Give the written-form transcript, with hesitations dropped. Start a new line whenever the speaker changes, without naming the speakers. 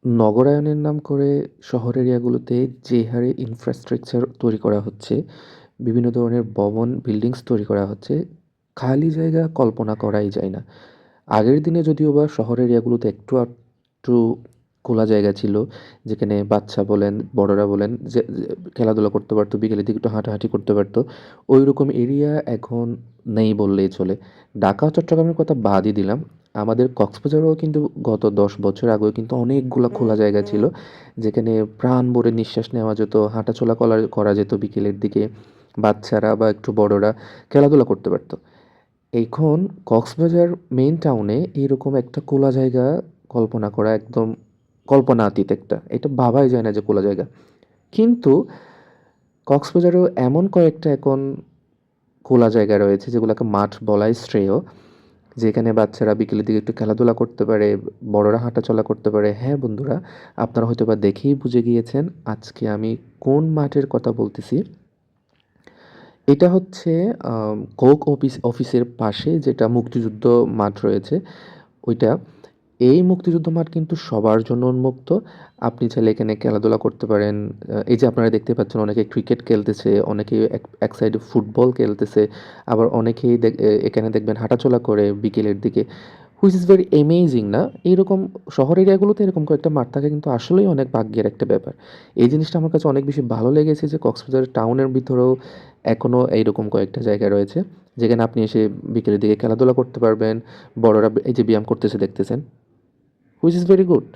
নগরায়নের নাম করে শহর এরিয়াগুলোতে যে হারে ইনফ্রাস্ট্রাকচার তৈরি করা হচ্ছে, বিভিন্ন ধরনের ভবন, বিল্ডিংস তৈরি করা হচ্ছে, খালি জায়গা কল্পনা করাই যায় না। আগের দিনে যদিও বা শহর এরিয়াগুলোতে একটু আধটু খোলা জায়গা ছিল, যেখানে বাচ্চা বলেন, বড়রা বলেন যে খেলাধুলা করতে পারতো, বিকেলের দিকে একটু হাঁটাহাঁটি করতে পারতো। ওইরকম এরিয়া এখন নেই বললেই চলে। ঢাকা, চট্টগ্রামের কথা বাদই দিলাম। আমাদের কক্সবাজারেও কিন্তু গত ১০ বছর আগেও কিন্তু অনেকগুলা খোলা জায়গা ছিল, যেখানে প্রাণ ভরে নিঃশ্বাস নেওয়া যেত, হাঁটাচলা করা যেত বিকেলের দিকে। বাচ্চারা বা একটু বড়রা খেলাধুলা করতে পারত। এখন কক্সবাজার মেইন টাউনে এইরকম একটা খোলা জায়গা কল্পনা করা একদম কল্পনাতীত একটা। এটা ভাবাই যায় না যে খোলা জায়গা। কিন্তু কক্সবাজারেও এমন কয়েকটা এখন খোলা জায়গা রয়েছে যেগুলোকে মাঠ বলাই শ্রেয়। যেখানে বাচ্চারা বিকেলের দিকে একটু খেলাধুলা করতে পারে, বড়রা হাঁটাচলা করতে পারে। হ্যাঁ বন্ধুরা, আপনারা হয়তোবা দেখেই বুঝে গিয়েছেন আজকে আমি কোন মাঠের কথা বলতেছি। এটা হচ্ছে কোক অফিসের পাশে যেটা মুক্তিযুদ্ধ মাঠ রয়েছে ওইটা। এই মুক্তিযুদ্ধ মাঠ কিন্তু সবার জন্য উন্মুক্ত। আপনি চাইলে এখানে খেলাধুলা করতে পারেন। এই যে আপনারা দেখতে পাচ্ছেন অনেকে ক্রিকেট খেলতেছে, অনেকে এক সাইডে ফুটবল খেলতেছে, আবার অনেকেই এখানে দেখবেন হাঁটাচলা করে বিকেলের দিকে। হুইচ ইজ ভেরি অ্যামেজিং না? এইরকম শহর এরিয়াগুলোতে এরকম কয়েকটা মাঠ থাকা কিন্তু আসলেই অনেক ভাগ্যের একটা ব্যাপার। এই জিনিসটা আমার কাছে অনেক বেশি ভালো লেগেছে যে কক্সবাজার টাউনের ভিতরেও এখনও এইরকম কয়েকটা জায়গা রয়েছে, যেখানে আপনি এসে বিকেলের দিকে খেলাধুলা করতে পারবেন। বড়রা এই যে ব্যায়াম করতেছে দেখতেছেন, হুইচ ইজ ভেরি গুড।